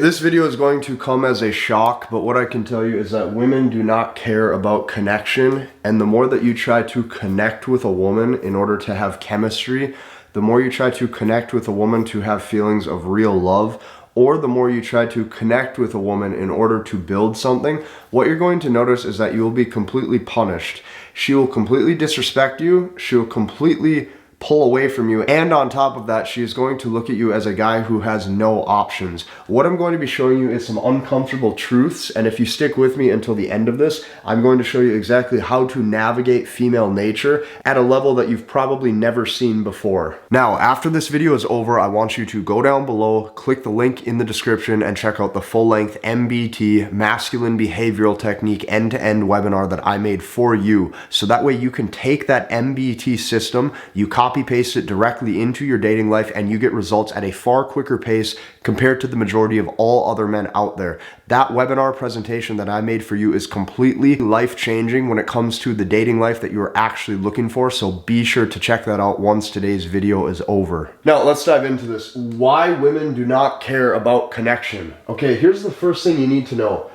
This video is going to come as a shock, but what I can tell you is that women do not care about connection, and the more that you try to connect with a woman in order to have chemistry, the more you try to connect with a woman to have feelings of real love, or the more you try to connect with a woman in order to build something, what you're going to notice is that you will be completely punished. She will completely disrespect you, she will completely pull away from you, and on top of that, she is going to look at you as a guy who has no options. What I'm going to be showing you is some uncomfortable truths, and if you stick with me until the end of this, I'm going to show you exactly how to navigate female nature at a level that you've probably never seen before. Now, after this video is over, I want you to go down below, click the link in the description, and check out the full-length MBT, Masculine Behavioral Technique, end-to-end webinar that I made for you. So that way you can take that MBT system, you copy paste it directly into your dating life, and you get results at a far quicker pace compared to the majority of all other men out there. That webinar presentation that I made for you is completely life-changing when it comes to the dating life that you're actually looking for, so be sure to check that out once today's video is over. Now, let's dive into this. Why women do not care about connection. Okay, here's the first thing you need to know.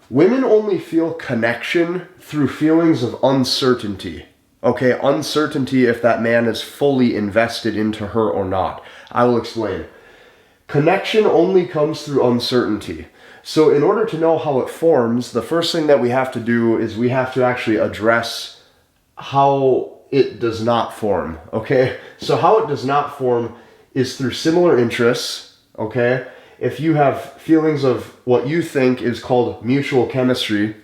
Women only feel connection through feelings of uncertainty. Okay, uncertainty if that man is fully invested into her or not. I will explain. Connection only comes through uncertainty. So in order to know how it forms, the first thing that we have to do is we have to actually address how it does not form, okay? So how it does not form is through similar interests, okay? If you have feelings of what you think is called mutual chemistry,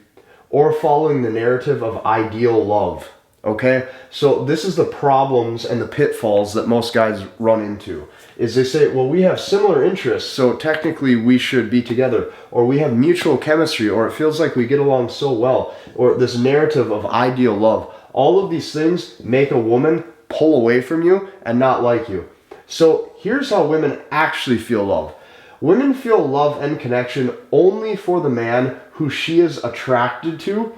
or following the narrative of ideal love. Okay, so this is the problems and the pitfalls that most guys run into, is they say, well, we have similar interests, so technically we should be together, or we have mutual chemistry, or it feels like we get along so well, or this narrative of ideal love. All of these things make a woman pull away from you and not like you. So here's how women actually feel love. Women feel love and connection only for the man who she is attracted to,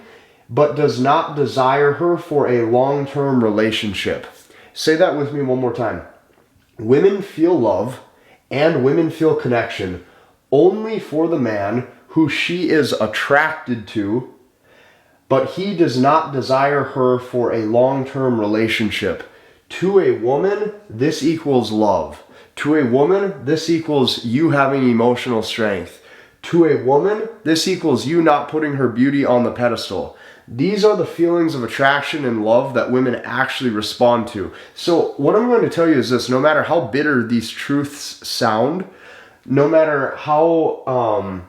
but does not desire her for a long-term relationship. Say that with me one more time. Women feel love and women feel connection only for the man who she is attracted to, but he does not desire her for a long-term relationship. To a woman, this equals love. To a woman, this equals you having emotional strength. To a woman, this equals you not putting her beauty on the pedestal. These are the feelings of attraction and love that women actually respond to. So what I'm going to tell you is this: no matter how bitter these truths sound, no matter how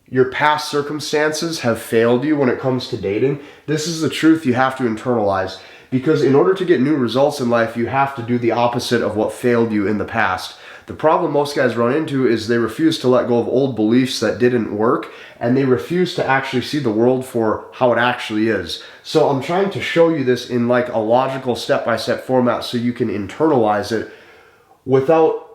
your past circumstances have failed you when it comes to dating, this is the truth you have to internalize. Because in order to get new results in life, you have to do the opposite of what failed you in the past. The problem most guys run into is they refuse to let go of old beliefs that didn't work, and they refuse to actually see the world for how it actually is. So I'm trying to show you this in like a logical step-by-step format so you can internalize it without,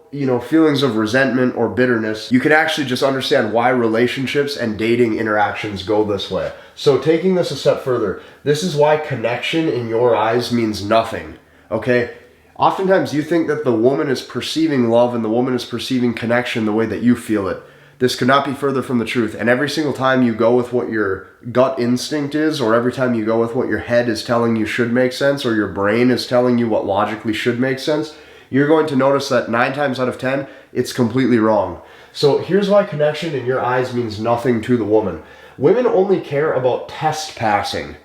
feelings of resentment or bitterness. You can actually just understand why relationships and dating interactions go this way. So taking this a step further, this is why connection in your eyes means nothing, okay? Oftentimes you think that the woman is perceiving love and the woman is perceiving connection the way that you feel it. This could not be further from the truth. And every single time you go with what your gut instinct is, or every time you go with what your head is telling you should make sense, or your brain is telling you what logically should make sense, you're going to notice that 9 times out of 10, it's completely wrong. So here's why connection in your eyes means nothing to the woman. Women only care about test passing.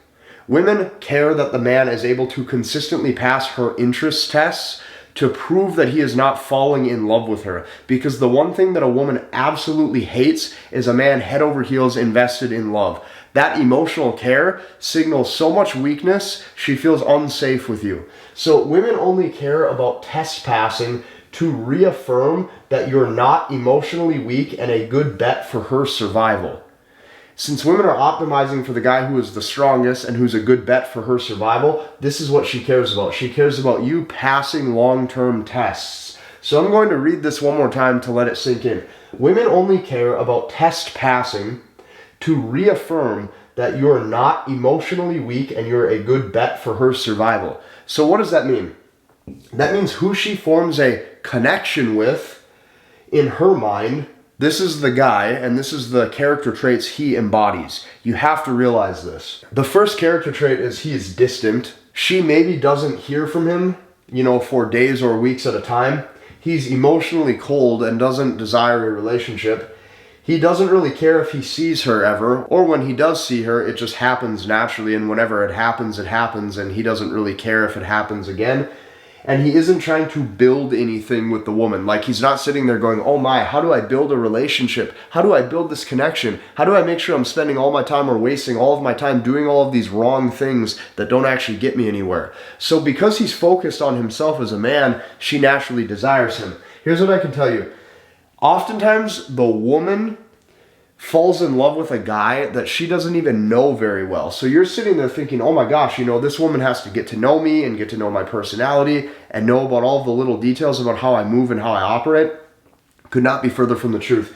Women care that the man is able to consistently pass her interest tests to prove that he is not falling in love with her. Because the one thing that a woman absolutely hates is a man head over heels invested in love. That emotional care signals so much weakness, she feels unsafe with you. So women only care about test passing to reaffirm that you're not emotionally weak and a good bet for her survival. Since women are optimizing for the guy who is the strongest and who's a good bet for her survival, this is what she cares about. She cares about you passing long-term tests. So I'm going to read this one more time to let it sink in. Women only care about test passing to reaffirm that you're not emotionally weak and you're a good bet for her survival. So what does that mean? That means who she forms a connection with, in her mind, This is the guy, and this is the character traits he embodies. You have to realize this. The first character trait is he is distant. She maybe doesn't hear from him, for days or weeks at a time. He's emotionally cold and doesn't desire a relationship. He doesn't really care if he sees her ever, or when he does see her, it just happens naturally, and whenever it happens, and he doesn't really care if it happens again. And he isn't trying to build anything with the woman. Like, he's not sitting there going, oh my, how do I build a relationship? How do I build this connection? How do I make sure I'm spending all my time or wasting all of my time doing all of these wrong things that don't actually get me anywhere? So because he's focused on himself as a man, she naturally desires him. Here's what I can tell you. Oftentimes, the woman falls in love with a guy that she doesn't even know very well. So you're sitting there thinking, oh my gosh, this woman has to get to know me and get to know my personality and know about all of the little details about how I move and how I operate. Could not be further from the truth.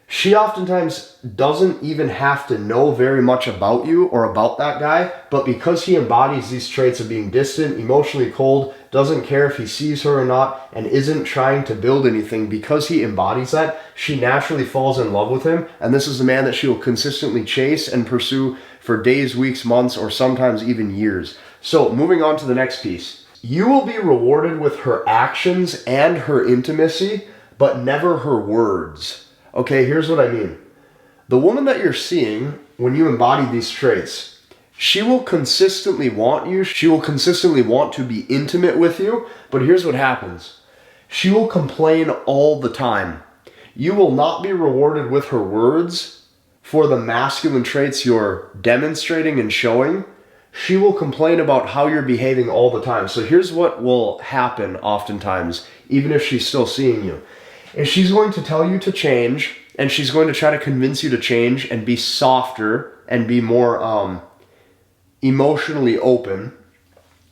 She oftentimes doesn't even have to know very much about you or about that guy, but because he embodies these traits of being distant, emotionally cold, doesn't care if he sees her or not, and isn't trying to build anything, because he embodies that, she naturally falls in love with him, and this is the man that she will consistently chase and pursue for days, weeks, months, or sometimes even years. So, moving on to the next piece. You will be rewarded with her actions and her intimacy, but never her words. Okay, here's what I mean. The woman that you're seeing, when you embody these traits, she will consistently want you. She will consistently want to be intimate with you. But here's what happens. She will complain all the time. You will not be rewarded with her words for the masculine traits you're demonstrating and showing. She will complain about how you're behaving all the time. So here's what will happen oftentimes, even if she's still seeing you. Is she's going to tell you to change, and she's going to try to convince you to change and be softer and be more emotionally open.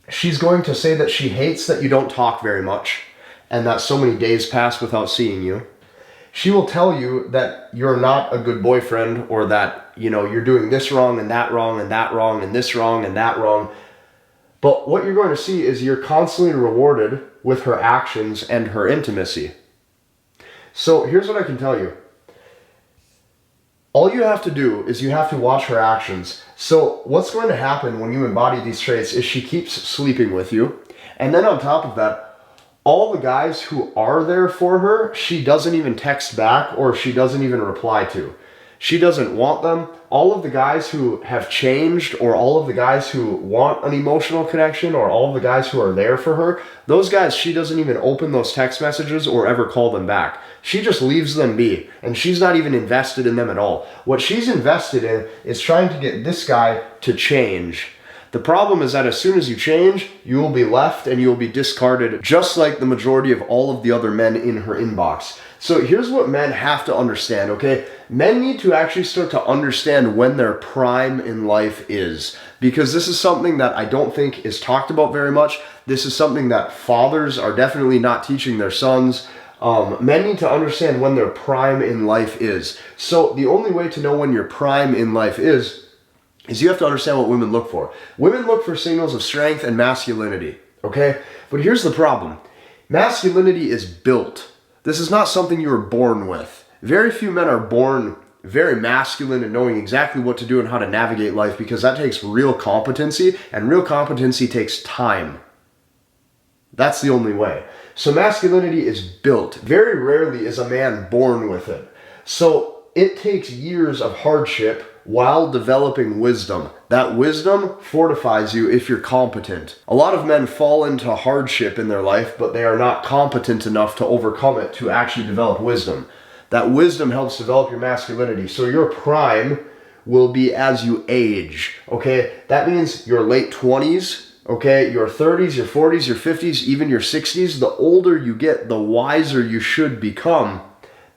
She's going to say that she hates that you don't talk very much and that so many days pass without seeing you. She will tell you that you're not a good boyfriend, or that, you're doing this wrong and that wrong and that wrong and this wrong and that wrong. But what you're going to see is you're constantly rewarded with her actions and her intimacy. So here's what I can tell you. All you have to do is you have to watch her actions. So what's going to happen when you embody these traits is she keeps sleeping with you. And then on top of that, all the guys who are there for her, she doesn't even text back, or she doesn't even reply to. She doesn't want them. All of the guys who have changed, or all of the guys who want an emotional connection, or all of the guys who are there for her, those guys, she doesn't even open those text messages or ever call them back. She just leaves them be, and she's not even invested in them at all. What she's invested in is trying to get this guy to change. The problem is that as soon as you change, you will be left and you will be discarded, just like the majority of all of the other men in her inbox. So here's what men have to understand, okay? Men need to actually start to understand when their prime in life is, because this is something that I don't think is talked about very much. This is something that fathers are definitely not teaching their sons. Men need to understand when their prime in life is. So the only way to know when your prime in life is you have to understand what women look for. Women look for signals of strength and masculinity, okay? But here's the problem. Masculinity is built. This is not something you were born with. Very few men are born very masculine and knowing exactly what to do and how to navigate life, because that takes real competency, and real competency takes time. That's the only way. So masculinity is built. Very rarely is a man born with it. So it takes years of hardship while developing wisdom. That wisdom fortifies you if you're competent. A lot of men fall into hardship in their life, but they are not competent enough to overcome it to actually develop wisdom. That wisdom helps develop your masculinity. So your prime will be as you age, okay? That means your late 20s, okay? Your 30s, your 40s, your 50s, even your 60s. The older you get, the wiser you should become.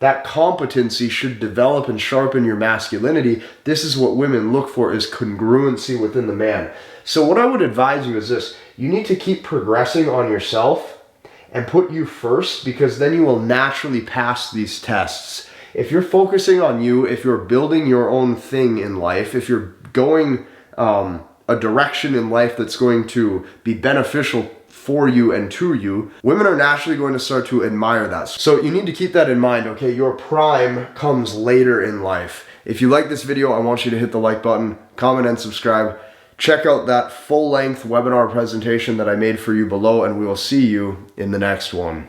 That competency should develop and sharpen your masculinity. This is what women look for, is congruency within the man. So what I would advise you is this. You need to keep progressing on yourself and put you first, because then you will naturally pass these tests. If you're focusing on you, if you're building your own thing in life, if you're going a direction in life that's going to be beneficial for you and to you, women are naturally going to start to admire that. So you need to keep that in mind, okay? Your prime comes later in life. If you like this video, I want you to hit the like button, comment, and subscribe. Check out that full-length webinar presentation that I made for you below, and we will see you in the next one.